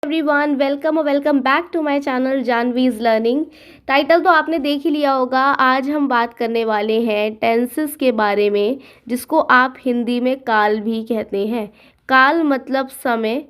Everyone, welcome back to my channel Janvi's learning. Title तो आपने देख ही लिया होगा। आज हम बात करने वाले हैं टेंसेस के बारे में, जिसको आप हिंदी में काल भी कहते हैं। काल मतलब समय।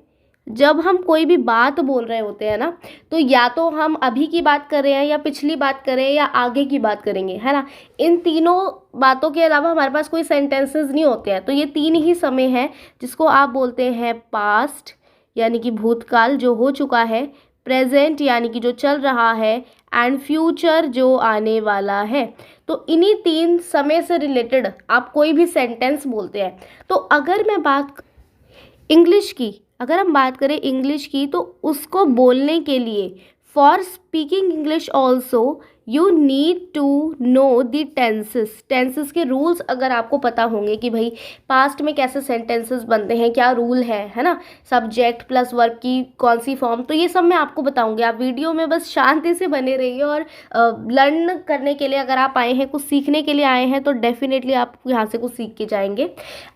जब हम कोई भी बात बोल रहे होते हैं ना, तो या तो हम अभी की बात कर रहे हैं, या पिछली बात कर रहे हैं, या आगे की बात करेंगे, है ना। इन तीनों बातों के अलावा हमारे पास कोई सेंटेंसेस नहीं होते हैं। तो ये तीन ही समय है जिसको आप बोलते हैं पास्ट यानी कि भूतकाल जो हो चुका है, प्रेजेंट यानी कि जो चल रहा है, एंड फ्यूचर जो आने वाला है। तो इन्हीं तीन समय से रिलेटेड आप कोई भी सेंटेंस बोलते हैं। तो अगर मैं बात इंग्लिश की अगर हम बात करें इंग्लिश की, तो उसको बोलने के लिए for speaking English also you need to know the tenses के रूल्स अगर आपको पता होंगे कि भाई पास्ट में कैसे सेंटेंसेस बनते हैं, क्या रूल है ना, सब्जेक्ट प्लस वर्ब की कौन सी फॉर्म, तो ये सब मैं आपको बताऊंगी। आप वीडियो में बस शांति से बने रहिए। और लर्न करने के लिए अगर आप आए हैं, कुछ सीखने के लिए आए हैं, तो डेफिनेटली आप यहाँ से कुछ सीख के जाएंगे।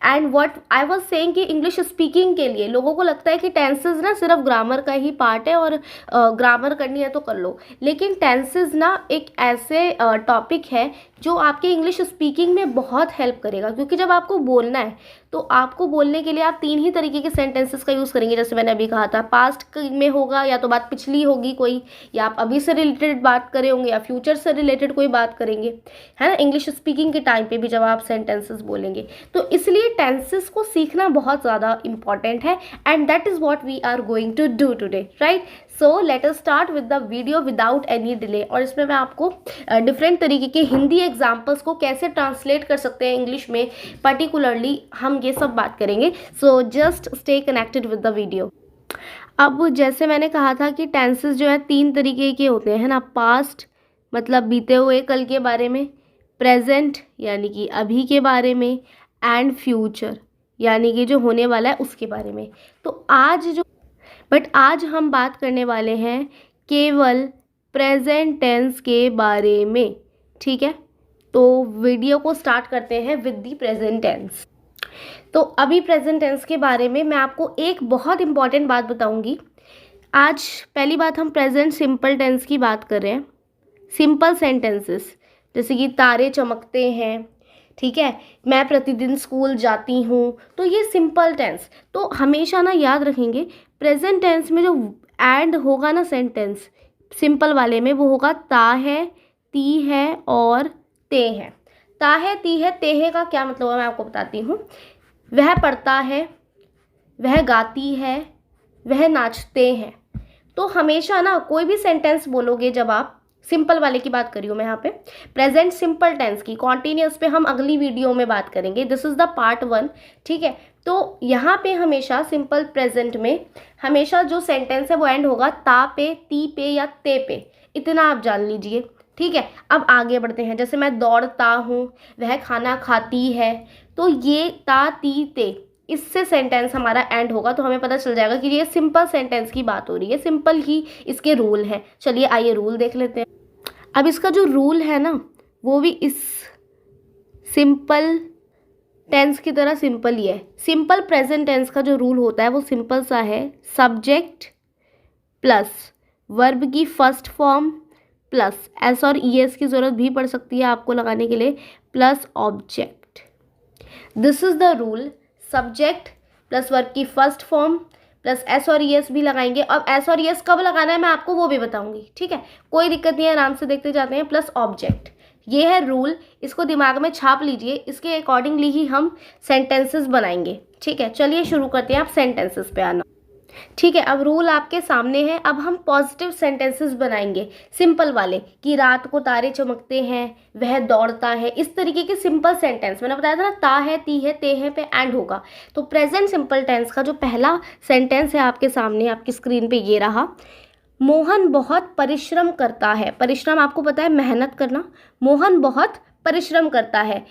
And what I was saying कि इंग्लिश स्पीकिंग के लिए लोगों को लगता है कि टेंसेस ना सिर्फ ग्रामर का ही पार्ट है, और ग्रामर करनी है तो कर लो। लेकिन टेंसेस ना एक ऐसे टॉपिक है जो आपके इंग्लिश स्पीकिंग में बहुत हेल्प करेगा। क्योंकि जब आपको बोलना है, तो आपको बोलने के लिए आप तीन ही तरीके के सेंटेंसेस का यूज़ करेंगे। जैसे मैंने अभी कहा था, पास्ट में होगा, या तो बात पिछली होगी कोई, या आप अभी से रिलेटेड बात करे होंगे, या फ्यूचर से रिलेटेड कोई बात करेंगे, है ना, इंग्लिश स्पीकिंग के टाइम पे भी जब आप सेंटेंसेस बोलेंगे। तो इसलिए टेंसेस को सीखना बहुत ज़्यादा इंपॉर्टेंट है, and that is what we are going to do today, right. So let us start with the video without any delay. और इसमें मैं आपको डिफरेंट तरीके के हिंदी एग्जाम्पल्स को कैसे ट्रांसलेट कर सकते हैं इंग्लिश में, पर्टिकुलरली हम ये सब बात करेंगे। So just stay connected with the video. अब जैसे मैंने कहा था कि टेंसेस जो है तीन तरीके के होते हैं ना, पास्ट मतलब बीते हुए कल के बारे में, प्रेजेंट यानी कि अभी के बारे में, एंड फ्यूचर यानी कि जो होने वाला है उसके बारे में। तो आज हम बात करने वाले हैं केवल प्रेजेंट टेंस के बारे में, ठीक है। तो वीडियो को स्टार्ट करते हैं विद द प्रेजेंट टेंस। तो अभी प्रेजेंट टेंस के बारे में मैं आपको एक बहुत इंपॉर्टेंट बात बताऊंगी। आज पहली बात, हम प्रेजेंट सिंपल टेंस की बात कर रहे हैं। सिंपल सेंटेंसेस जैसे कि तारे चमकते हैं, ठीक है, मैं प्रतिदिन स्कूल जाती हूँ, तो ये सिंपल टेंस। तो हमेशा ना याद रखेंगे, प्रेजेंट टेंस में जो एंड होगा ना सेंटेंस सिंपल वाले में, वो होगा ता है, ती है और ते है। ता है, ती है, ते है का क्या मतलब है मैं आपको बताती हूँ। वह पढ़ता है, वह गाती है, वह नाचते हैं। तो हमेशा ना कोई भी सेंटेंस बोलोगे, जब आप सिंपल वाले की बात करी हूँ मैं यहाँ पे, प्रेजेंट सिंपल टेंस की कॉन्टिन्यूस पे हम अगली वीडियो में बात करेंगे। दिस इज द पार्ट 1, ठीक है। तो यहाँ पे हमेशा सिंपल प्रेजेंट में हमेशा जो सेंटेंस है वो एंड होगा ता पे, ती पे या ते पे। इतना आप जान लीजिए, ठीक है। अब आगे बढ़ते हैं। जैसे मैं दौड़ता हूँ, वह खाना खाती है, तो ये ता, ती, ते, इससे सेंटेंस हमारा एंड होगा। तो हमें पता चल जाएगा कि ये सिंपल सेंटेंस की बात हो रही है, सिंपल ही इसके रूल हैं। चलिए आइए रूल देख लेते हैं। अब इसका जो रूल है ना, वो भी इस सिंपल टेंस की तरह सिंपल ही है। सिंपल प्रेजेंट टेंस का जो रूल होता है वो सिंपल सा है, सब्जेक्ट प्लस वर्ब की फर्स्ट फॉर्म प्लस एस और ई एस की ज़रूरत भी पड़ सकती है आपको लगाने के लिए, plus object. This is the rule. Subject plus verb की फर्स्ट फॉर्म प्लस एस और ई एस भी लगाएंगे। अब एस और ई एस कब लगाना है मैं आपको वो भी बताऊंगी, ठीक है, कोई दिक्कत नहीं है, आराम से देखते जाते हैं। प्लस ऑब्जेक्ट, ये है रूल, इसको दिमाग में छाप लीजिए। इसके अकॉर्डिंगली ही हम सेंटेंसेस बनाएंगे, ठीक है। चलिए शुरू करते हैं, आप सेंटेंसेस पे आना, ठीक है। अब रूल आपके सामने है। अब हम पॉजिटिव सेंटेंसेस बनाएंगे, सिंपल वाले, कि रात को तारे चमकते हैं, वह दौड़ता है, इस तरीके के सिंपल सेंटेंस। मैंने बताया था ना, ता है, ती है, ते है पे एंड होगा। तो प्रेजेंट सिंपल टेंस का जो पहला सेंटेंस है आपके सामने, आपकी स्क्रीन पे ये रहा। मोहन बहुत परिश्रम करता है। परिश्रम आपको पता है मेहनत करना। मोहन बहुत परिश्रम करता है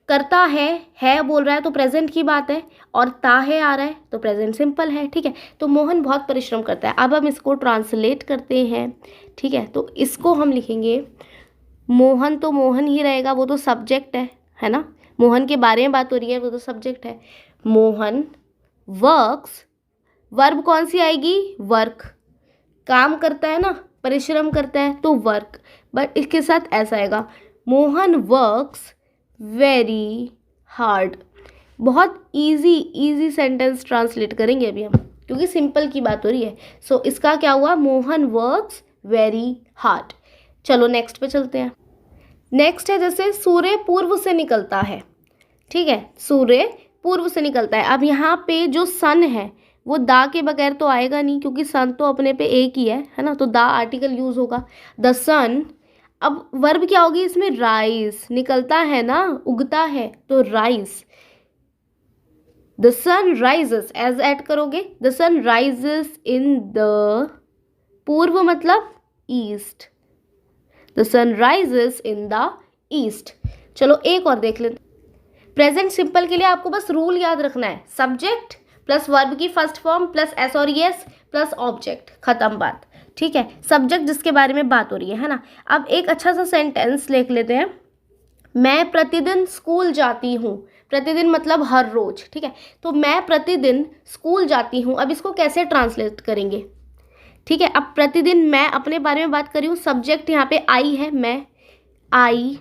बोल रहा है तो प्रेजेंट की बात है, और ता है आ रहा है तो प्रेजेंट सिंपल है, ठीक है। तो मोहन बहुत परिश्रम करता है। अब हम इसको ट्रांसलेट करते हैं, ठीक है। तो इसको हम लिखेंगे, मोहन तो मोहन ही रहेगा, वो तो सब्जेक्ट है ना, मोहन के बारे में बात हो रही है, वो तो सब्जेक्ट है। मोहन वर्क्स वर्ब कौन सी आएगी, वर्क, काम करता है ना, परिश्रम करता है तो वर्क, बट इसके साथ ऐसा आएगा, मोहन वर्क्स वेरी हार्ड। बहुत इजी सेंटेंस ट्रांसलेट करेंगे अभी हम, क्योंकि सिंपल की बात हो रही है। सो इसका क्या हुआ, मोहन वर्क्स वेरी हार्ड। चलो नेक्स्ट पे चलते हैं। नेक्स्ट है जैसे सूर्य पूर्व से निकलता है, ठीक है, सूर्य पूर्व से निकलता है। अब यहाँ पे जो सन है वो दा के बगैर तो आएगा नहीं, क्योंकि सन तो अपने पे एक ही है ना, तो दा आर्टिकल यूज होगा, द सन। अब वर्ब क्या होगी इसमें, राइज, निकलता है ना, उगता है तो rise, the sun rises, S add करोगे, the sun rises in the, पूर्व मतलब east, the sun rises in the east. चलो एक और देख लेते। प्रेजेंट सिंपल के लिए आपको बस रूल याद रखना है, सब्जेक्ट प्लस वर्ब की फर्स्ट फॉर्म प्लस एस और एस प्लस ऑब्जेक्ट, खत्म बात, ठीक है। सब्जेक्ट जिसके बारे में बात हो रही है ना। अब एक अच्छा सा सेंटेंस लिख लेते हैं, मैं प्रतिदिन स्कूल जाती हूँ, प्रतिदिन मतलब हर रोज, ठीक है, तो मैं प्रतिदिन स्कूल जाती हूँ। अब इसको कैसे ट्रांसलेट करेंगे, ठीक है। अब प्रतिदिन मैं अपने बारे में बात कर रही हूँ, सब्जेक्ट यहाँ पे आई है, मैं, आई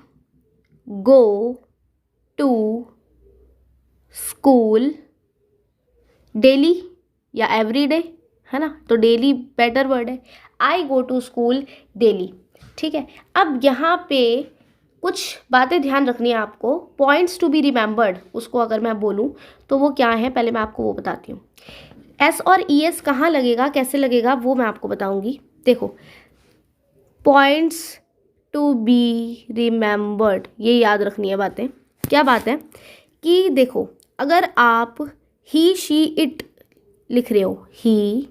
गो टू स्कूल डेली या एवरीडे, है ना, तो डेली बेटर वर्ड है, आई गो टू स्कूल डेली, ठीक है। अब यहाँ पे कुछ बातें ध्यान रखनी है आपको, पॉइंट्स टू बी रिमेंबर्ड, उसको अगर मैं बोलूँ तो वो क्या है, पहले मैं आपको वो बताती हूँ। एस और ई एस कहाँ लगेगा, कैसे लगेगा, वो मैं आपको बताऊँगी। देखो, पॉइंट्स टू बी रिमेंबर्ड, ये याद रखनी है बातें। क्या बात है कि देखो, अगर आप ही शी इट लिख रहे हो, ही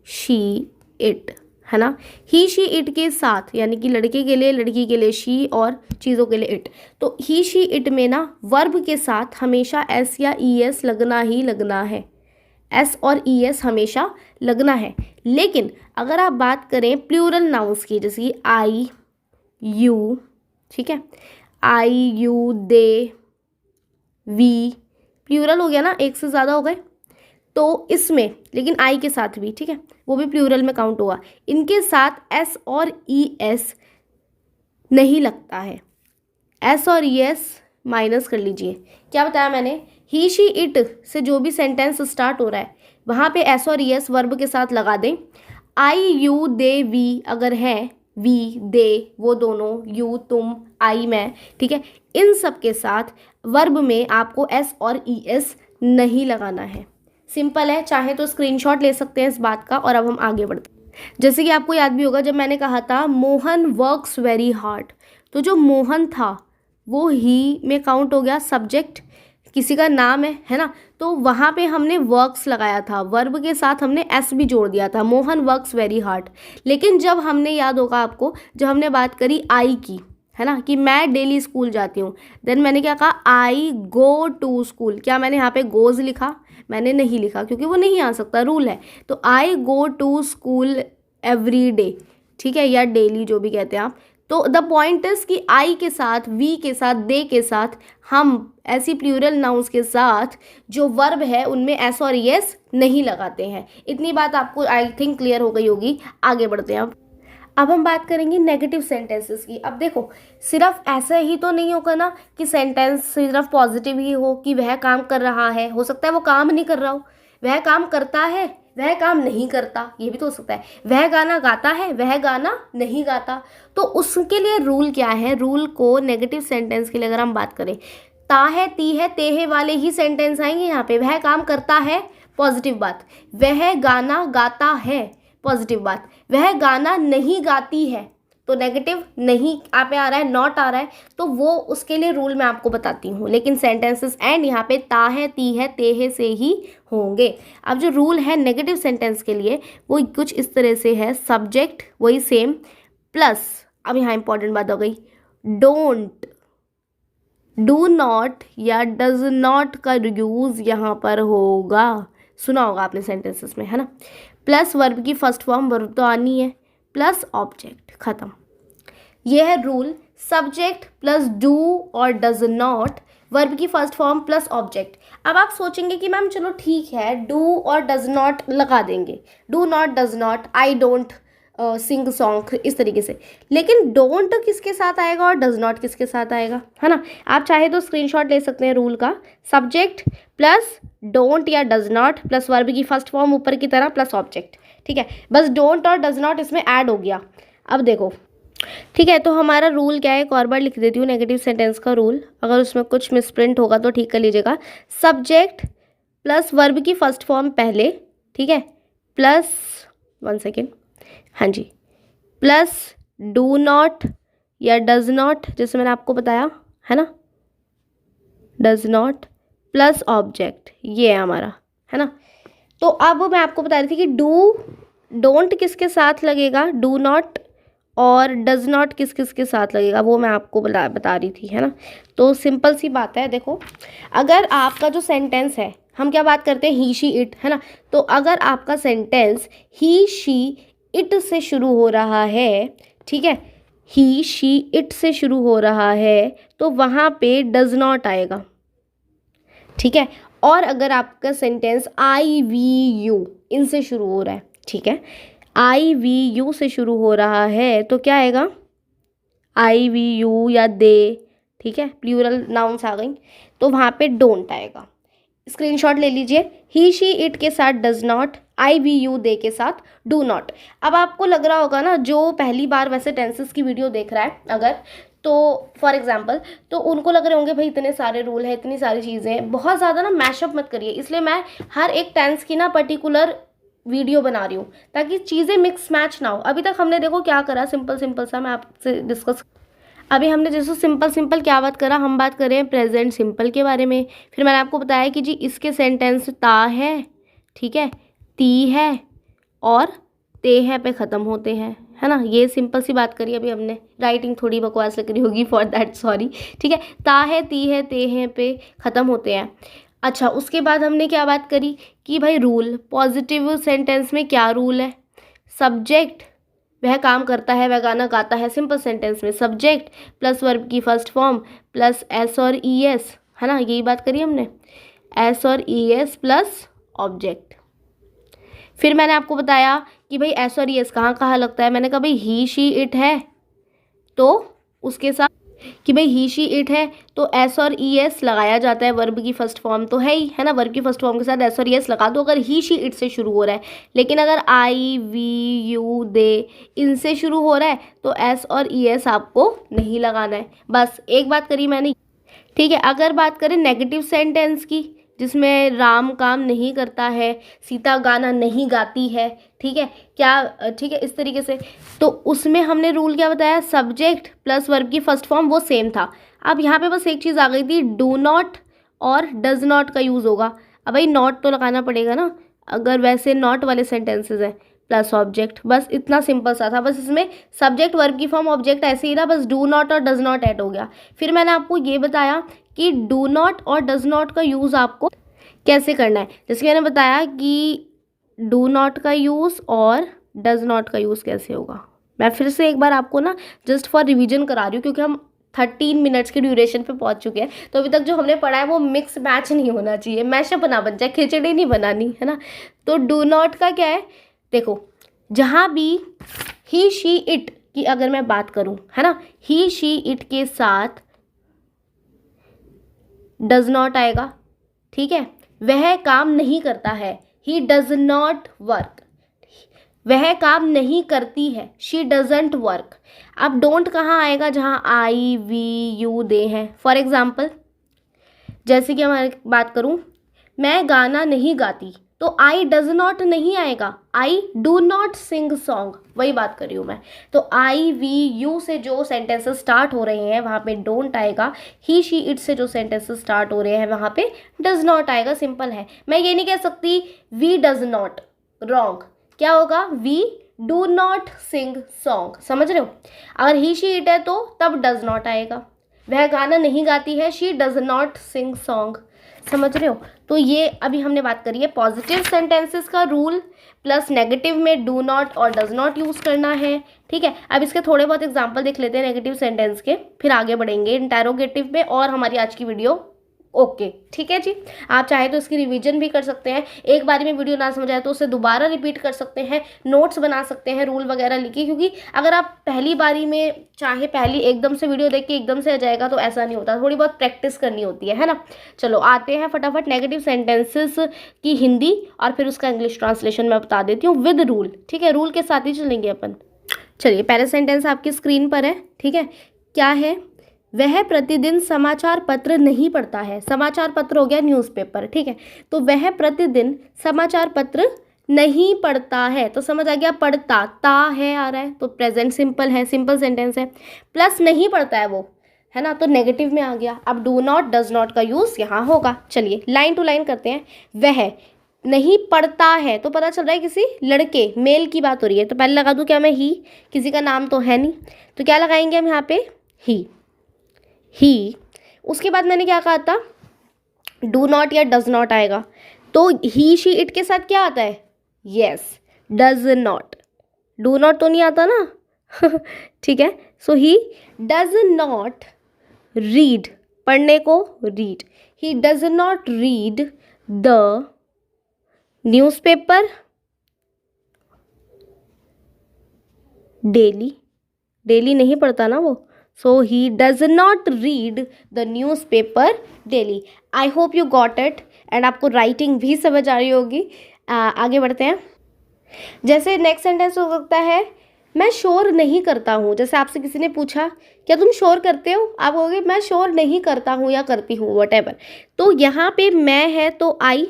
शी इट, है ना, ही शी इट के साथ, यानी कि लड़के के लिए, लड़की के लिए शी और चीज़ों के लिए इट, तो ही शी इट में ना वर्ब के साथ हमेशा एस या ई एस लगना ही लगना है, एस और ई एस हमेशा लगना है। लेकिन अगर आप बात करें प्लूरल नाउंस की, जैसे कि आई यू, ठीक है, आई यू दे वी, प्लूरल हो गया ना, एक से ज़्यादा हो गए, तो इसमें लेकिन आई के साथ भी, ठीक है, वो भी प्लूरल में काउंट होगा, इनके साथ एस और ई एस नहीं लगता है, एस और ई एस माइनस कर लीजिए। क्या बताया मैंने, ही शी इट से जो भी सेंटेंस स्टार्ट हो रहा है वहाँ पे एस और ई एस वर्ब के साथ लगा दें। आई यू दे वी अगर है, वी दे वो दोनों, यू तुम, आई मैं, ठीक है, इन सब के साथ वर्ब में आपको एस और ई एस नहीं लगाना है। सिंपल है, चाहे तो स्क्रीनशॉट ले सकते हैं इस बात का। और अब हम आगे बढ़ते हैं। जैसे कि आपको याद भी होगा जब मैंने कहा था मोहन वर्क्स वेरी हार्ड, तो जो मोहन था वो ही में काउंट हो गया, सब्जेक्ट किसी का नाम है ना, तो वहाँ पे हमने वर्क्स लगाया था, वर्ब के साथ हमने एस भी जोड़ दिया था, मोहन वर्क्स वेरी हार्ड। लेकिन जब हमने, याद होगा आपको, जब हमने बात करी आई की, है ना, कि मैं डेली स्कूल जाती हूँ, देन मैंने क्या कहा, आई गो टू स्कूल। क्या मैंने यहाँ पे गोज लिखा, मैंने नहीं लिखा, क्योंकि वो नहीं आ सकता, रूल है। तो I go to school every day, ठीक है, या डेली जो भी कहते हैं आप। तो द पॉइंट इज कि आई के साथ, वी के साथ, दे के साथ हम ऐसी प्लूरल नाउंस के साथ जो वर्ब है उनमें एस और एस नहीं लगाते हैं। इतनी बात आपको आई थिंक क्लियर हो गई होगी। आगे बढ़ते हैं। अब हम बात करेंगे नेगेटिव सेंटेंसेस की। अब देखो, सिर्फ ऐसा ही तो नहीं होगा ना कि सेंटेंस सिर्फ पॉजिटिव ही हो कि वह काम कर रहा है, हो सकता है वो काम नहीं कर रहा हो, वह काम करता है, वह काम नहीं करता, ये भी तो हो सकता है, वह गाना गाता है, वह गाना नहीं गाता। तो उसके लिए रूल क्या है, रूल को नेगेटिव सेंटेंस के लिए अगर हम बात करें, ता है, ती है, ते है वाले ही सेंटेंस आएंगे यहाँ पे। वह काम करता है, पॉजिटिव बात, वह गाना गाता है, पॉजिटिव बात, वह गाना नहीं गाती है, तो नेगेटिव नहीं आप पे आ रहा है, नॉट आ रहा है, तो वो उसके लिए रूल मैं आपको बताती हूँ। लेकिन सेंटेंसेस एंड यहाँ पे ता है, ती है, ते है से ही होंगे। अब जो रूल है नेगेटिव सेंटेंस के लिए वो कुछ इस तरह से है, सब्जेक्ट वही सेम प्लस, अब यहाँ इंपॉर्टेंट बात हो गई, डोंट, डू नॉट या डज नॉट का यूज यहाँ पर होगा, सुना होगा आपने सेंटेंसेस में, है ना, प्लस वर्ब की फर्स्ट फॉर्म, वर्ब तो आनी है, प्लस ऑब्जेक्ट, खत्म। यह है रूल। सब्जेक्ट प्लस डू और डज नॉट वर्ब की फर्स्ट फॉर्म प्लस ऑब्जेक्ट। अब आप सोचेंगे कि मैम चलो ठीक है, डू और डज नॉट लगा देंगे, do not, does not, I don't sing song, इस तरीके से। लेकिन डोंट किसके साथ आएगा और डज नॉट किसके साथ आएगा, है ना। आप चाहे तो स्क्रीनशॉट ले सकते हैं रूल का, सब्जेक्ट प्लस डोंट या डज नॉट प्लस वर्ब की फर्स्ट फॉर्म ऊपर की तरह प्लस ऑब्जेक्ट, ठीक है। बस डोंट और डज नॉट इसमें ऐड हो गया। अब देखो, ठीक है, तो हमारा रूल क्या है, एक और बार लिख देती हूँ नेगेटिव सेंटेंस का रूल, अगर उसमें कुछ मिसप्रिंट होगा तो ठीक कर लीजिएगा। सब्जेक्ट प्लस वर्ब की फर्स्ट फॉर्म पहले, ठीक है, प्लस 1 सेकेंड, हाँ जी, प्लस डू नॉट या डज नॉट, जैसे मैंने आपको बताया है ना, डज नॉट प्लस ऑब्जेक्ट, ये है हमारा, है ना। तो अब मैं आपको बता रही थी कि डोंट किसके साथ लगेगा, डू नॉट, और डज नॉट किस किस के साथ लगेगा, वो मैं आपको बता रही थी, है ना। तो सिंपल सी बात है, देखो, अगर आपका जो सेंटेंस है, हम क्या बात करते हैं, ही शी इट, है ना। तो अगर आपका सेंटेंस ही शी इट से शुरू हो रहा है, ठीक है, ही शी इट से शुरू हो रहा है, तो वहाँ पे डज नॉट आएगा, ठीक है। और अगर आपका सेंटेंस आई वी यू इनसे शुरू हो रहा है, ठीक है, आई वी यू से शुरू हो रहा है, तो क्या आएगा, आई वी यू या दे, ठीक है, प्लूरल नाउन्स आ गई, तो वहाँ पे डोंट आएगा। स्क्रीनशॉट ले लीजिए, ही शी इट के साथ does not, I we you they के साथ डू नॉट। अब आपको लग रहा होगा ना, जो पहली बार वैसे टेंसेस की वीडियो देख रहा है अगर, तो फॉर एग्जाम्पल, तो उनको लग रहे होंगे भाई इतने सारे रूल हैं, इतनी सारी चीज़ें हैं, बहुत ज़्यादा ना मैशअप मत करिए। इसलिए मैं हर एक टेंस की ना पर्टिकुलर वीडियो बना रही हूँ, ताकि चीज़ें मिक्स मैच ना हो। अभी तक हमने देखो क्या करा, सिंपल सिंपल सा मैं आपसे डिस्कस, अभी हमने जैसे सिंपल सिंपल क्या बात करा, हम बात कर रहे हैं प्रेजेंट सिंपल के बारे में। फिर मैंने आपको बताया कि जी इसके सेंटेंस ता है, ठीक है, ती है और ते है पे ख़त्म होते हैं, है ना। ये सिंपल सी बात करी अभी हमने, राइटिंग थोड़ी बकवास लग रही होगी, फॉर दैट सॉरी, ठीक है। ता है, ती है, ते हैं पे ख़त्म होते हैं। अच्छा, उसके बाद हमने क्या बात करी कि भाई रूल, पॉजिटिव सेंटेंस में क्या रूल है, सब्जेक्ट वह काम करता है, वह गाना गाता है, सिंपल सेंटेंस में सब्जेक्ट प्लस वर्ब की फर्स्ट फॉर्म प्लस एस और ई एस, है ना, यही बात करी हमने, एस और ई एस प्लस ऑब्जेक्ट। फिर मैंने आपको बताया कि भाई एस और ई एस कहाँ कहाँ लगता है, मैंने कहा भाई ही शी इट है, तो उसके साथ कि भाई ही शी इट है तो एस और ई एस लगाया जाता है, वर्ब की फर्स्ट फॉर्म तो है ही, है ना, वर्ब की फर्स्ट फॉर्म के साथ एस और ई एस लगा दो अगर ही शी इट से शुरू हो रहा है। लेकिन अगर आई वी यू दे इनसे शुरू हो रहा है तो एस और ई एस आपको नहीं लगाना है। बस एक बात करी मैंने, ठीक है। अगर बात करें नेगेटिव सेंटेंस की, जिसमें राम काम नहीं करता है, सीता गाना नहीं गाती है, ठीक है, क्या, ठीक है, इस तरीके से, तो उसमें हमने रूल क्या बताया, सब्जेक्ट प्लस वर्ब की फर्स्ट फॉर्म वो सेम था। अब यहाँ पे बस एक चीज़ आ गई थी, डू नॉट और डज नॉट का यूज़ होगा। अब भाई नॉट तो लगाना पड़ेगा ना, अगर वैसे नॉट वाले सेंटेंसेज हैं, प्लस ऑब्जेक्ट, बस इतना सिंपल सा था। बस इसमें सब्जेक्ट वर्ब की फॉर्म ऑब्जेक्ट ऐसे ही रहा, बस डू नॉट और डज नॉट ऐड हो गया। फिर मैंने आपको ये बताया कि डू नॉट और डज नॉट का यूज़ आपको कैसे करना है। जैसे मैंने बताया कि डू नॉट का यूज़ और डज नॉट का यूज़ कैसे होगा, मैं फिर से एक बार आपको ना जस्ट फॉर रिवीजन करा रही हूँ, क्योंकि हम 13 मिनट्स के ड्यूरेशन पे पहुंच चुके हैं, तो अभी तक जो हमने पढ़ा है वो मिक्स मैच नहीं होना चाहिए, मैशअप ना बन जाए, खिचड़ी नहीं बनानी, है ना। तो डू नॉट का क्या है, देखो, जहाँ भी ही शी इट की अगर मैं बात करूँ, है ना, ही शी इट के साथ डज नॉट आएगा, ठीक है, वह काम नहीं करता है, ही डज नॉट वर्क, वह काम नहीं करती है, शी डजंट वर्क। अब डोंट कहाँ आएगा, जहाँ आई वी यू दे हैं। फॉर एग्जाम्पल, जैसे कि मैं बात करूँ, मैं गाना नहीं गाती, तो आई डज नॉट नहीं आएगा, I do not sing song, वही बात कर रही हूँ मैं। तो आई वी यू से जो सेंटेंसेस स्टार्ट हो रहे हैं वहाँ पे डोंट आएगा, ही शी इट से जो सेंटेंसेस स्टार्ट हो रहे हैं वहाँ पे डज नॉट आएगा, सिंपल है। मैं ये नहीं कह सकती वी डज नॉट, रॉन्ग, क्या होगा, we do not sing song, समझ रहे हो। अगर ही शी इट है तो तब डज नॉट आएगा, वह गाना नहीं गाती है, she does not sing song, समझ रहे हो। तो ये अभी हमने बात करी है पॉजिटिव सेंटेंसेस का रूल, प्लस नेगेटिव में डू नॉट और डज नॉट यूज़ करना है, ठीक है। अब इसके थोड़े बहुत एग्जांपल देख लेते हैं नेगेटिव सेंटेंस के, फिर आगे बढ़ेंगे इंटेरोगेटिव पे, और हमारी आज की वीडियो ओके ठीक है जी। आप चाहे तो इसकी रिवीजन भी कर सकते हैं, एक बारी में वीडियो ना समझ आए तो उसे दोबारा रिपीट कर सकते हैं, नोट्स बना सकते हैं, रूल वगैरह लिखिए, क्योंकि अगर आप पहली बारी में चाहे पहली एकदम से वीडियो देख के एकदम से आ जाएगा तो ऐसा नहीं होता, थोड़ी बहुत प्रैक्टिस करनी होती है ना। चलो आते हैं फटाफट नेगेटिव सेंटेंसेस की हिंदी और फिर उसका इंग्लिश ट्रांसलेशन मैं बता देती हूँ विद रूल, ठीक है, रूल के साथ ही चलेंगे अपन। चलिए पहला सेंटेंस आपकी स्क्रीन पर है, ठीक है। क्या है? वह प्रतिदिन समाचार पत्र नहीं पढ़ता है। समाचार पत्र हो गया न्यूज़पेपर, ठीक है। तो वह प्रतिदिन समाचार पत्र नहीं पढ़ता है, तो समझ आ गया, पढ़ता ता है आ रहा है तो प्रेजेंट सिंपल है, सिंपल सेंटेंस है, प्लस नहीं पढ़ता है वो, है ना, तो नेगेटिव में आ गया। अब डू नॉट डज नॉट का यूज़ यहाँ होगा। चलिए लाइन टू लाइन करते हैं। वह नहीं पढ़ता है तो पता चल रहा है किसी लड़के मेल की बात हो रही है, तो पहले लगा दूं क्या मैं ही, किसी का नाम तो है नहीं, तो क्या लगाएंगे हम यहाँ पे, ही। उसके बाद मैंने क्या कहा था, डू नॉट या डज नॉट आएगा, तो ही शी इट के साथ क्या आता है, yes, does not. Do not तो नहीं आता ना ठीक है। So he does not read, पढ़ने को read, he does not read the newspaper daily, daily नहीं पढ़ता ना वो, so he does not read the newspaper daily. I hope you got it and आपको राइटिंग भी समझ आ रही होगी। आगे बढ़ते हैं। जैसे नेक्स्ट सेंटेंस हो सकता है, मैं शोर नहीं करता हूँ। जैसे आपसे किसी ने पूछा क्या तुम शोर करते हो, आप कहोगे मैं शोर नहीं करता हूँ या करती हूँ, वट। तो यहाँ पे मैं है तो आई,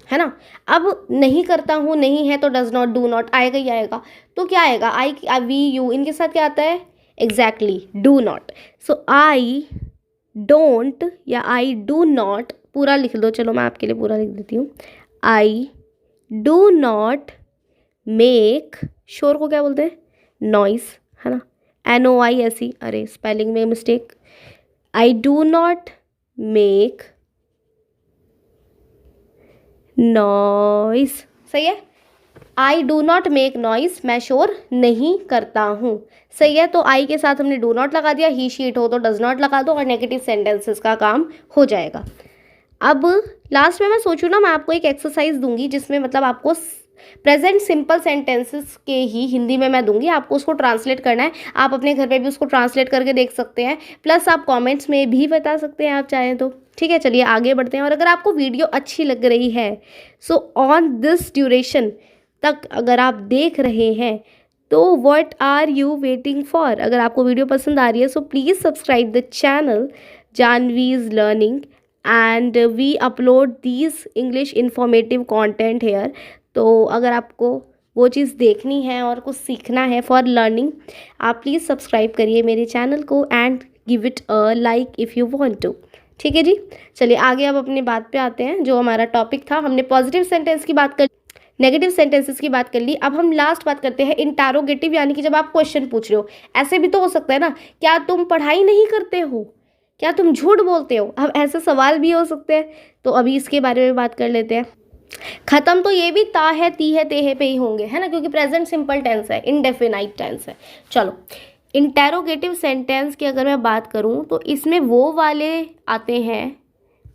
है ना। अब नहीं करता हूँ नहीं है तो डज नॉट डू नॉट आएगा ही आएगा, तो क्या आएगा, आई वी यू, इनके साथ क्या आता है, exactly do not. So I don't या आई डू नॉट, पूरा लिख दो, चलो मैं आपके लिए पूरा लिख देती हूँ। आई डू नॉट मेक, शोर को क्या बोलते हैं, नॉइस, है ना, NOISE, अरे स्पेलिंग में mistake. I do not make noise, सही है। I do not make noise, मैं शोर नहीं करता हूँ, सही है। तो आई के साथ हमने डू नॉट लगा दिया, ही शी इट हो तो डज नॉट लगा दो और नेगेटिव सेंटेंसेस का काम हो जाएगा। अब लास्ट में मैं सोचूँ ना, मैं आपको एक एक्सरसाइज दूंगी जिसमें मतलब आपको प्रेजेंट सिंपल सेंटेंसेस के ही हिंदी में मैं दूंगी, आपको उसको ट्रांसलेट करना है। आप अपने घर पे भी उसको ट्रांसलेट करके देख सकते हैं, प्लस आप कमेंट्स में भी बता सकते हैं आप चाहें तो, ठीक है। चलिए आगे बढ़ते हैं। और अगर आपको वीडियो अच्छी लग रही है सो ऑन दिस ड्यूरेशन तक अगर आप देख रहे हैं तो what are you waiting for. अगर आपको वीडियो पसंद आ रही है so please subscribe the channel Janvi's learning and we upload these English informative content here. तो अगर आपको वो चीज़ देखनी है और कुछ सीखना है फॉर लर्निंग, आप प्लीज़ सब्सक्राइब करिए मेरे चैनल को and give it a like if you want to, ठीक है जी। चलिए आगे अब अपनी बात पे आते हैं। जो हमारा टॉपिक था, हमने पॉजिटिव सेंटेंस की बात कर, नेगेटिव सेंटेंसेस की बात कर ली। अब हम लास्ट बात करते हैं इंटरोगेटिव, यानी कि जब आप क्वेश्चन पूछ रहे हो। ऐसे भी तो हो सकता है ना, क्या तुम पढ़ाई नहीं करते हो, क्या तुम झूठ बोलते हो, अब ऐसे सवाल भी हो सकते हैं। तो अभी इसके बारे में बात कर लेते हैं। खत्म तो ये भी ता है ती है ते है पे ही होंगे, है ना, क्योंकि प्रेजेंट सिंपल टेंस है, इनडेफिनाइट टेंस है। चलो इंटेरोगेटिव सेंटेंस की अगर मैं बात करूं तो इसमें वो वाले आते हैं,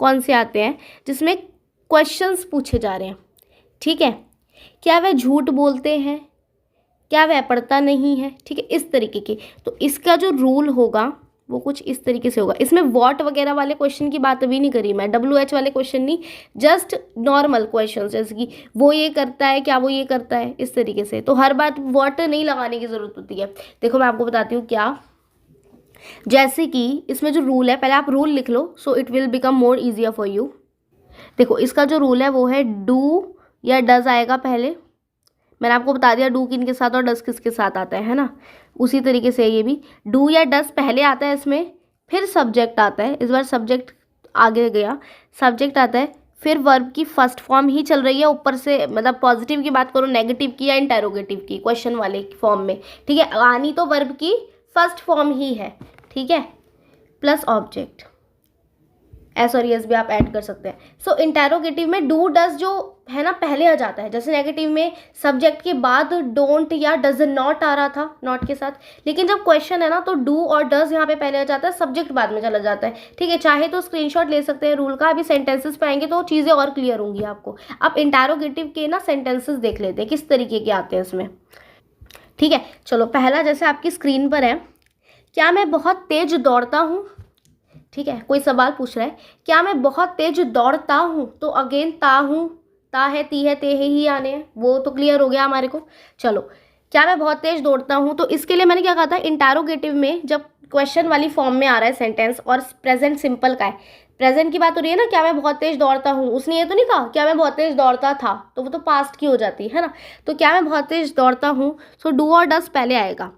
कौन से आते हैं, जिसमें क्वेश्चंस पूछे जा रहे हैं, ठीक है। क्या वह झूठ बोलते हैं, क्या वह पढ़ता नहीं है, ठीक है, इस तरीके के। तो इसका जो रूल होगा वो कुछ इस तरीके से होगा। इसमें वॉट वगैरह वाले क्वेश्चन की बात अभी नहीं करी मैं, WH वाले क्वेश्चन नहीं, जस्ट नॉर्मल क्वेश्चन, जैसे कि वो ये करता है, क्या वो ये करता है, इस तरीके से। तो हर बात वॉट नहीं लगाने की ज़रूरत होती है। देखो मैं आपको बताती हूँ क्या, जैसे कि इसमें जो रूल है, पहले आप रूल लिख लो so it will become more easier for you. देखो इसका जो रूल है वो है डू या डज आएगा पहले, मैंने आपको बता दिया डू किन के साथ और डज किसके साथ आता है ना। उसी तरीके से ये भी डू या डज पहले आता है इसमें, फिर सब्जेक्ट आता है, इस बार सब्जेक्ट आगे गया, सब्जेक्ट आता है, फिर वर्ब की फर्स्ट फॉर्म ही चल रही है ऊपर से, मतलब पॉजिटिव की बात करो, नेगेटिव की या इंटेरोगेटिव की, क्वेश्चन वाले फॉर्म में, ठीक है। आनी तो वर्ब की फर्स्ट फॉर्म ही है, ठीक है, प्लस ऑब्जेक्ट एस और यस भी आप ऐड कर सकते हैं। सो इंटेरोगेटिव में डू डज जो है ना पहले आ जाता है, जैसे नेगेटिव में सब्जेक्ट के बाद डोंट या डज नॉट आ रहा था नॉट के साथ, लेकिन जब क्वेश्चन है ना तो डू और डज यहाँ पे पहले आ जाता है, सब्जेक्ट बाद में चला जाता है। ठीक है, चाहे तो स्क्रीनशॉट ले सकते हैं रूल का, अभी सेंटेंसेस पे आएंगे तो चीज़ें और क्लियर होंगी आपको। अब इंटेरोगेटिव के ना सेंटेंसेस देख लेते हैं किस तरीके के आते हैं इसमें। ठीक है, चलो पहला जैसे आपकी स्क्रीन पर है, क्या मैं बहुत तेज दौड़ता हूँ। ठीक है, कोई सवाल पूछ रहा है क्या मैं बहुत तेज दौड़ता हूँ, तो अगेन ता हूँ, ता है, ती है, ते है ही आने हैं, वो तो क्लियर हो गया हमारे को। चलो, क्या मैं बहुत तेज दौड़ता हूँ, तो इसके लिए मैंने क्या कहा था, इंटेरोगेटिव में जब क्वेश्चन वाली फॉर्म में आ रहा है सेंटेंस और प्रेजेंट सिंपल का है, प्रेजेंट की बात हो रही है ना, क्या मैं बहुत तेज दौड़ता हूँ, उसने ये तो नहीं कहा क्या मैं बहुत तेज दौड़ता था, तो वो तो पास्ट की हो जाती है ना। तो क्या मैं बहुत तेज दौड़ता हूँ, सो डू और डज पहले आएगा।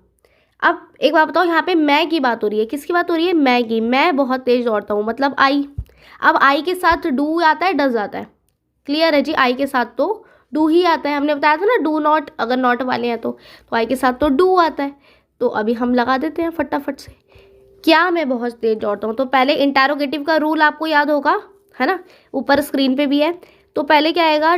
अब एक बात बताओ, यहाँ पे मैं की बात हो रही है, किसकी बात हो रही है, मैं की, मैं बहुत तेज दौड़ता हूँ मतलब आई। अब आई के साथ डू आता है, डज आता है, क्लियर है जी, आई के साथ तो डू ही आता है, हमने बताया था ना डू नॉट, अगर नॉट वाले हैं तो आई के साथ तो डू आता है। तो अभी हम लगा देते हैं फटाफट से, क्या मैं बहुत तेज दौड़ता हूँ, तो पहले इंटेरोगेटिव का रूल आपको याद होगा है ना, ऊपर स्क्रीन पे भी है। तो पहले क्या आएगा,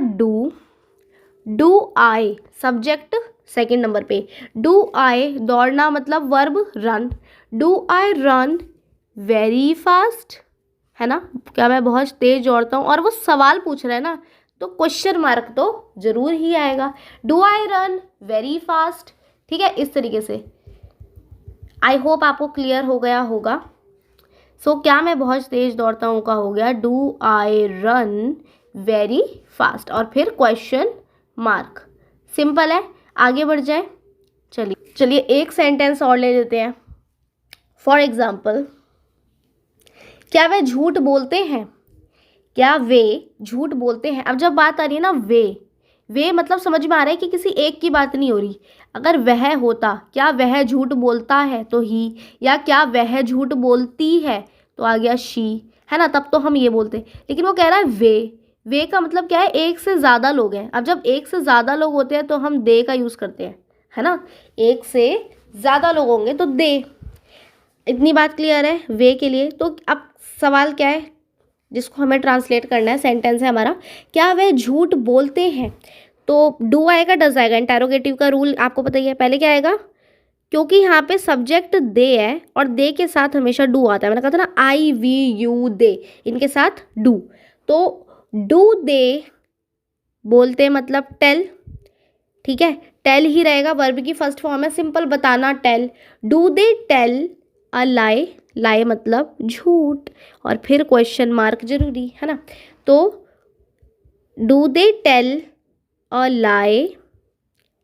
do I, subject second number पे, डू आई दौड़ना मतलब verb run, do I run very fast, है ना, क्या मैं बहुत तेज दौड़ता हूँ, और वो सवाल पूछ रहा है ना तो क्वेश्चन मार्क तो जरूर ही आएगा, do I run very fast. ठीक है, इस तरीके से आई होप आपको क्लियर हो गया होगा। सो क्या मैं बहुत तेज दौड़ता हूँ का हो गया do I run very fast, और फिर क्वेश्चन मार्क, सिंपल है, आगे बढ़ जाए। चलिए एक सेंटेंस और ले लेते हैं। फॉर एग्जाम्पल, क्या वे झूठ बोलते हैं, क्या वे झूठ बोलते हैं। अब जब बात आ रही है ना वे मतलब समझ में आ रहा है कि किसी एक की बात नहीं हो रही। अगर वह होता, क्या वह झूठ बोलता है तो ही, या क्या वह झूठ बोलती है तो आ गया शी, है ना, तब तो हम ये बोलते। लेकिन वो कह रहा है वे का मतलब क्या है, एक से ज़्यादा लोग हैं। अब जब एक से ज़्यादा लोग होते हैं तो हम दे का यूज़ करते हैं, है ना, एक से ज़्यादा लोग होंगे तो दे। इतनी बात क्लियर है वे के लिए। तो अब सवाल क्या है जिसको हमें ट्रांसलेट करना है, सेंटेंस है हमारा, क्या वे झूठ बोलते हैं, तो डू आएगा, डज आएगा। इंटेरोगेटिव का रूल आपको पता ही है, पहले क्या आएगा, क्योंकि यहाँ पे सब्जेक्ट दे है और दे के साथ हमेशा डू आता है, मैंने कहा था ना आई वी यू दे, इनके साथ डू, तो डू दे बोलते मतलब टेल। ठीक है, टेल ही रहेगा, वर्ब की फर्स्ट फॉर्म है, सिंपल बताना tell, do they tell a lie, lie मतलब झूठ, और फिर क्वेश्चन मार्क जरूरी है ना। तो do they tell a lie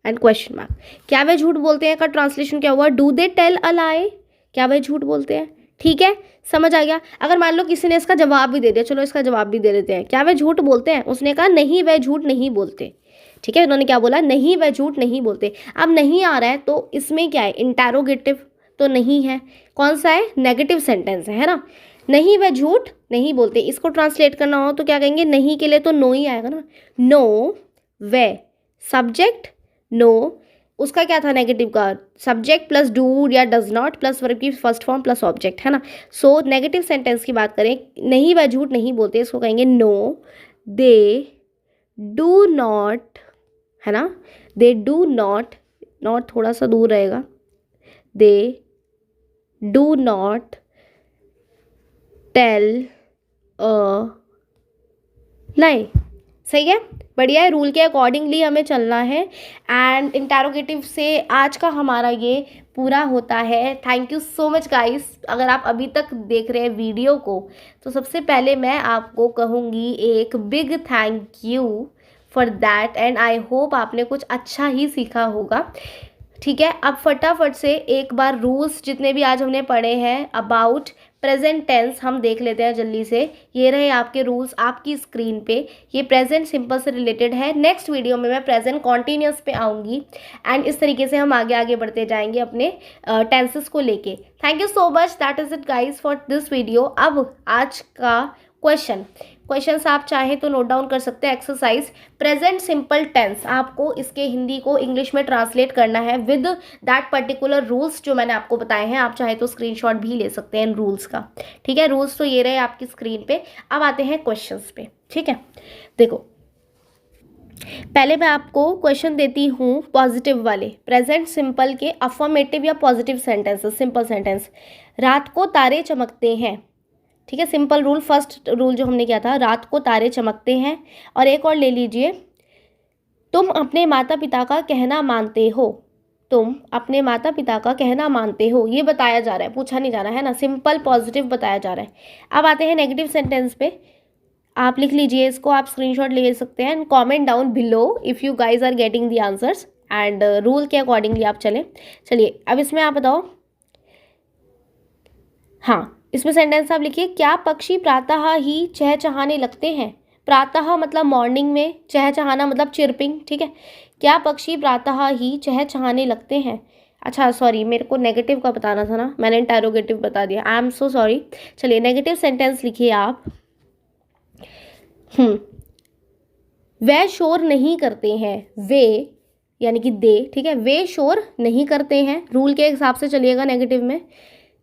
and question mark, क्या वे झूठ बोलते हैं का ट्रांसलेशन क्या हुआ, डू दे टेल अ लाई, क्या वे झूठ बोलते हैं। ठीक है, समझ आ गया। अगर मान लो किसी ने इसका जवाब भी दे दिया, चलो इसका जवाब भी दे देते हैं, क्या वे झूठ बोलते हैं, उसने कहा नहीं वे झूठ नहीं बोलते। ठीक है, उन्होंने क्या बोला, नहीं वे झूठ नहीं बोलते। अब नहीं आ रहा है तो इसमें क्या है, इंटेरोगेटिव तो नहीं है, कौन सा है, नेगेटिव सेंटेंस है ना, नहीं वे झूठ नहीं बोलते। इसको ट्रांसलेट करना हो तो क्या कहेंगे, नहीं के लिए तो नो ही आएगा ना, नो वे सब्जेक्ट नो, उसका क्या था नेगेटिव का, सब्जेक्ट प्लस डू या डज नॉट प्लस वर्ब की फर्स्ट फॉर्म प्लस ऑब्जेक्ट, है ना। सो नेगेटिव सेंटेंस की बात करें, नहीं वे झूठ नहीं बोलते, इसको कहेंगे नो दे डू नॉट, है ना, दे डू नॉट, नॉट थोड़ा सा दूर रहेगा, they do not tell a lie. सही है, बढ़िया है, रूल के अकॉर्डिंगली हमें चलना है। एंड इंटेरोगेटिव से आज का हमारा ये पूरा होता है। Thank you so much guys, अगर आप अभी तक देख रहे हैं वीडियो को तो सबसे पहले मैं आपको कहूँगी एक big thank you for that, and I hope आपने कुछ अच्छा ही सीखा होगा। ठीक है, अब फटाफट से एक बार रूल्स जितने भी आज हमने पढ़े हैं अबाउट प्रेजेंट टेंस हम देख लेते हैं जल्दी से। ये रहे आपके रूल्स आपकी स्क्रीन पे, ये प्रेजेंट सिंपल से रिलेटेड है। नेक्स्ट वीडियो में मैं प्रेजेंट कॉन्टीन्यूअस पे आऊँगी एंड इस तरीके से हम आगे आगे बढ़ते जाएंगे अपने टेंसेस को लेके। Thank you so much, that is it guys for this video. अब आज का क्वेश्चंस आप चाहे तो नोट डाउन कर सकते हैं। एक्सरसाइज प्रेजेंट सिंपल टेंस, आपको इसके हिंदी को इंग्लिश में ट्रांसलेट करना है विद दैट पर्टिकुलर रूल्स जो मैंने आपको बताए हैं। आप चाहे तो स्क्रीनशॉट भी ले सकते हैं इन रूल्स का, ठीक है। रूल्स तो ये रहे आपकी स्क्रीन पे। अब आते हैं क्वेश्चंस पे, ठीक है। देखो, पहले मैं आपको क्वेश्चन देती हूँ पॉजिटिव वाले, प्रेजेंट सिंपल के अफर्मेटिव या पॉजिटिव सेंटेंसेस। सिंपल सेंटेंस, रात को तारे चमकते हैं, ठीक है। सिंपल रूल, फर्स्ट रूल जो हमने किया था, रात को तारे चमकते हैं। और एक और ले लीजिए, तुम अपने माता पिता का कहना मानते हो। तुम अपने माता पिता का कहना मानते हो, ये बताया जा रहा है, पूछा नहीं जा रहा है ना, सिंपल पॉजिटिव बताया जा रहा है। अब आते हैं नेगेटिव सेंटेंस पे। आप लिख लीजिए इसको, आप स्क्रीनशॉट ले सकते हैं and comment down below if you guys are getting the answers and rule के अकॉर्डिंगली आप चलिए अब इसमें आप बताओ। हाँ, इसमें सेंटेंस आप लिखिए, क्या पक्षी प्रातः ही चहचहाने लगते हैं। प्रातः मतलब मॉर्निंग में, चहचहाना मतलब चिरपिंग, ठीक है। क्या पक्षी प्रातः ही चहचहाने लगते हैं। अच्छा सॉरी, मेरे को नेगेटिव का बताना था ना, मैंने इंटेरोगेटिव बता दिया, आई एम सो सॉरी। चलिए नेगेटिव सेंटेंस लिखिए आप। वे शोर नहीं करते हैं, वे यानी कि दे, ठीक है, वे शोर नहीं करते हैं, रूल के हिसाब से चलिएगा नेगेटिव में।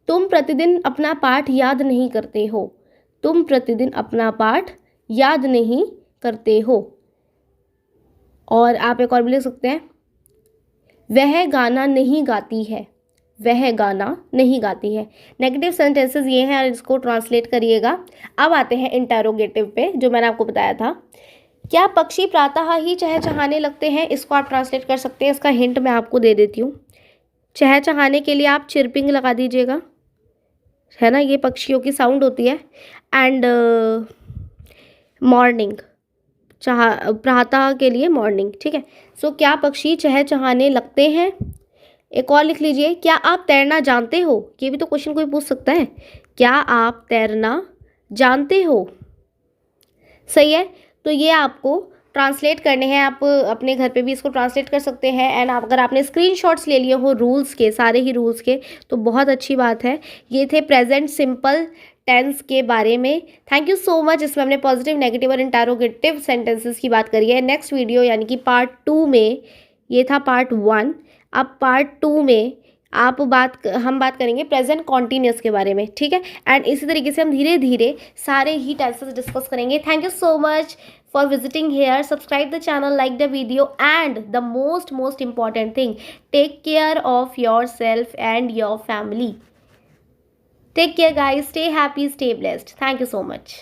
तुम प्रतिदिन अपना पाठ याद नहीं करते हो। तुम प्रतिदिन अपना पाठ याद नहीं करते हो। और आप एक और भी लिख सकते हैं, वह गाना नहीं गाती है। वह गाना नहीं गाती है। नेगेटिव सेंटेंसेस ये हैं, इसको ट्रांसलेट करिएगा। अब आते हैं इंटेरोगेटिव पे, जो मैंने आपको बताया था। क्या पक्षी प्रातः ही चहचहाने लगते हैं, इसको आप ट्रांसलेट कर सकते हैं। इसका हिंट मैं आपको दे देती हूँ। चहचहाने के लिए आप चिरपिंग लगा दीजिएगा, है ना, ये पक्षियों की साउंड होती है। एंड मॉर्निंग, प्रातः के लिए मॉर्निंग, ठीक है। सो क्या पक्षी चहचहाने लगते हैं। एक और लिख लीजिए, क्या आप तैरना जानते हो। ये भी तो क्वेश्चन कोई पूछ सकता है, क्या आप तैरना जानते हो। सही है, तो ये आपको ट्रांसलेट करने हैं। आप अपने घर पे भी इसको ट्रांसलेट कर सकते हैं। एंड अगर आपने स्क्रीनशॉट्स ले लिए हो रूल्स के, सारे ही रूल्स के, तो बहुत अच्छी बात है। ये थे प्रेजेंट सिंपल टेंस के बारे में। Thank you so much. इसमें हमने पॉजिटिव, नेगेटिव और इंटेरोगेटिव सेंटेंसेस की बात करी है। नेक्स्ट वीडियो यानी कि पार्ट 2 में, ये था पार्ट 1, अब पार्ट 2 में हम बात करेंगे प्रेजेंट कॉन्टिन्यूस के बारे में, ठीक है। एंड इसी तरीके से हम धीरे धीरे सारे ही टेंसेस डिस्कस करेंगे। Thank you so much for visiting here. Subscribe the channel, like the video and the most important thing, take care of yourself and your family. Take care guys, stay happy, stay blessed. Thank you so much.